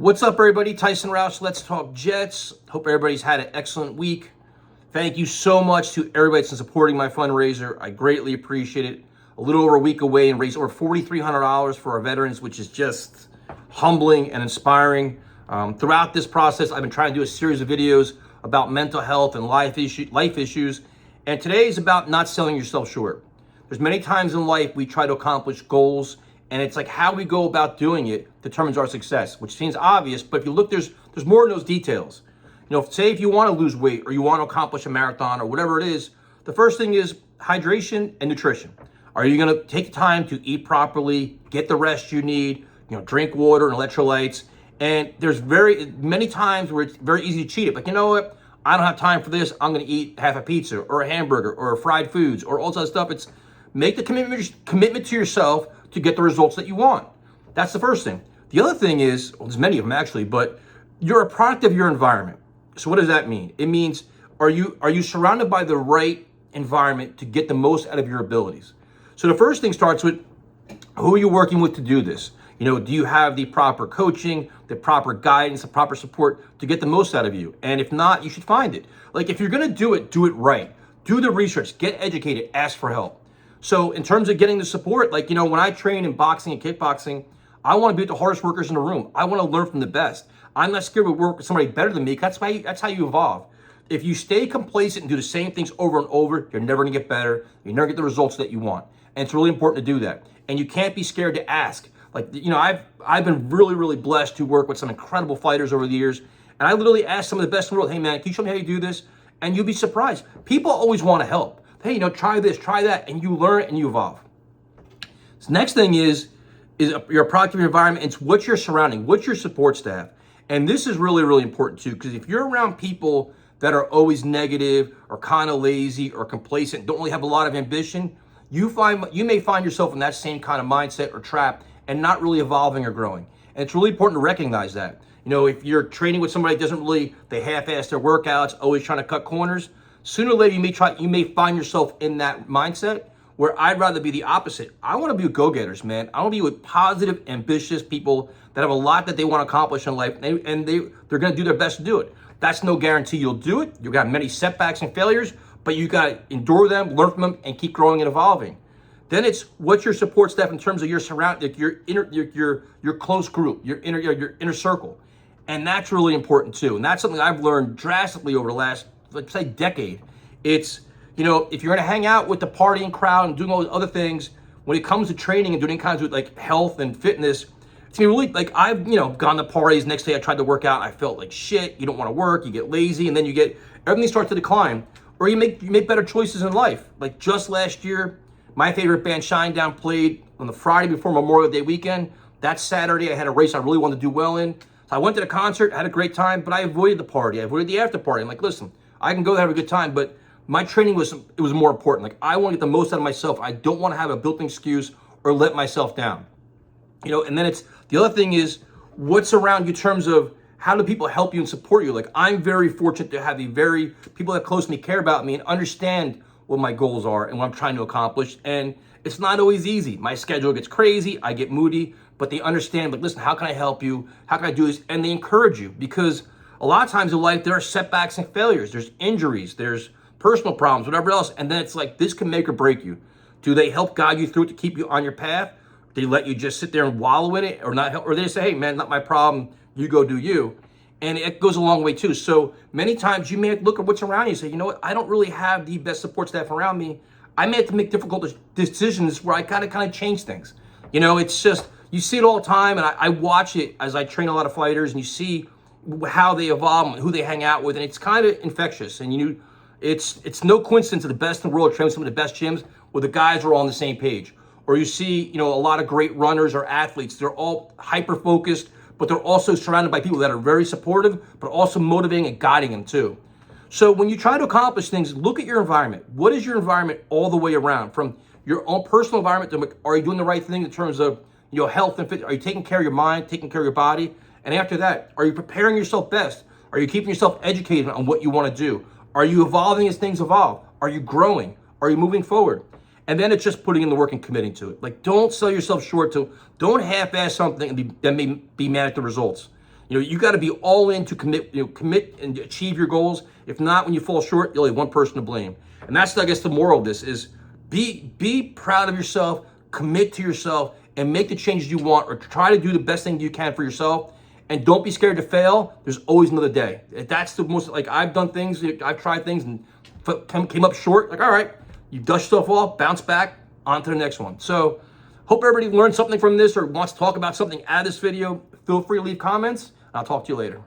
What's up, everybody? Tyson Roush, Let's Talk Jets. Hope everybody's had an excellent week. Thank you so much to everybody that's been supporting my fundraiser. I greatly appreciate it. A little over a week away and raised over $4,300 for our veterans, which is just humbling and inspiring. Throughout this process, I've been trying to do a series of videos about mental health and life issues. And today is about not selling yourself short. There's many times in life we try to accomplish goals, and it's like how we go about doing it determines our success, which seems obvious, but if you look, there's more in those details. You know, say if you want to lose weight or you want to accomplish a marathon or whatever it is, the first thing is hydration and nutrition. Are you going to take time to eat properly, get the rest you need, drink water and electrolytes? And there's many times where it's very easy to cheat it. Like, you know what? I don't have time for this. I'm going to eat half a pizza or a hamburger or fried foods or all that stuff. It's make the commitment to yourself to get the results that you want. That's the first thing. The other thing is, well, there's many of them actually, but you're a product of your environment. So what does that mean? It means, are you surrounded by the right environment to get the most out of your abilities? So the first thing starts with, who are you working with to do this? Do you have the proper coaching, the proper guidance, the proper support to get the most out of you? And if not, you should find it. Like, if you're gonna do it right. Do the research, get educated, ask for help. So in terms of getting the support, like, when I train in boxing and kickboxing, I want to be with the hardest workers in the room. I want to learn from the best. I'm not scared to work with somebody better than me. That's how you evolve. If you stay complacent and do the same things over and over, you're never going to get better. You never get the results that you want. And it's really important to do that. And you can't be scared to ask. Like, I've been really, really blessed to work with some incredible fighters over the years. And I literally asked some of the best in the world, hey man, can you show me how you do this? And you'll be surprised. People always want to help. Hey, try this, try that, and you learn and you evolve. So next thing is you're a product of your environment. It's what you're surrounding, what's your support staff. And this is really, really important too, because if you're around people that are always negative or kind of lazy or complacent, don't really have a lot of ambition, you may find yourself in that same kind of mindset or trap and not really evolving or growing. And it's really important to recognize that. If you're training with somebody that they half-ass their workouts, always trying to cut corners, sooner or later you may find yourself in that mindset where I'd rather be the opposite. I want to be with go-getters, man. I want to be with positive, ambitious people that have a lot that they want to accomplish in life, and they're going to do their best to do it. That's no guarantee you'll do it. You've got many setbacks and failures, but you got to endure them, learn from them, and keep growing and evolving. Then it's what's your support staff in terms of your your close group, your inner circle, and that's really important too. And that's something I've learned drastically over the last, let's say, decade. It's, if you're gonna hang out with the partying crowd and doing all those other things, when it comes to training and doing kinds of like health and fitness, it's really like I've, gone to parties. Next day I tried to work out. I felt like shit. You don't want to work. You get lazy, and then everything starts to decline. Or you make better choices in life. Like just last year, my favorite band Shinedown played on the Friday before Memorial Day weekend. That Saturday I had a race I really wanted to do well in. So I went to the concert, had a great time, but I avoided the party. I avoided the after party. I'm like, listen, I can go there, have a good time, but my training was more important. Like, I want to get the most out of myself. I don't want to have a built-in excuse or let myself down. And then the other thing is what's around you in terms of how do people help you and support you? Like, I'm very fortunate to have people that close to me care about me and understand what my goals are and what I'm trying to accomplish. And it's not always easy. My schedule gets crazy. I get moody, but they understand, like, listen, how can I help you? How can I do this? And they encourage you, because a lot of times in life, there are setbacks and failures. There's injuries, there's personal problems, whatever else. And then it's like, this can make or break you. Do they help guide you through it to keep you on your path? Do they let you just sit there and wallow in it or not help? Or they say, hey man, not my problem. You go do you. And it goes a long way too. So many times you may look at what's around you and say, you know what? I don't really have the best support staff around me. I may have to make difficult decisions where I gotta kind of change things. It's just, you see it all the time. And I watch it as I train a lot of fighters, and you see how they evolve and who they hang out with, and it's kind of infectious. And it's no coincidence that the best in the world train some of the best gyms where the guys are all on the same page. Or you see, a lot of great runners or athletes, they're all hyper focused, but they're also surrounded by people that are very supportive, but also motivating and guiding them too. So when you try to accomplish things, look at your environment. What is your environment all the way around? From your own personal environment to, are you doing the right thing in terms of health and fitness? Are you taking care of your mind, taking care of your body? And after that, are you preparing yourself best? Are you keeping yourself educated on what you want to do? Are you evolving as things evolve? Are you growing? Are you moving forward? And then it's just putting in the work and committing to it. Like, don't sell yourself short. Don't half-ass something and then be mad at the results. You know, you got to be all in to commit and achieve your goals. If not, when you fall short, you're only one person to blame. And that's, I guess, the moral of this is be proud of yourself, commit to yourself, and make the changes you want, or try to do the best thing you can for yourself. And don't be scared to fail. There's always another day. That's the most, like, I've done things, I've tried things and came up short. Like, all right, you dust yourself off, bounce back, on to the next one. So hope everybody learned something from this or wants to talk about something out of this video. Feel free to leave comments. I'll talk to you later.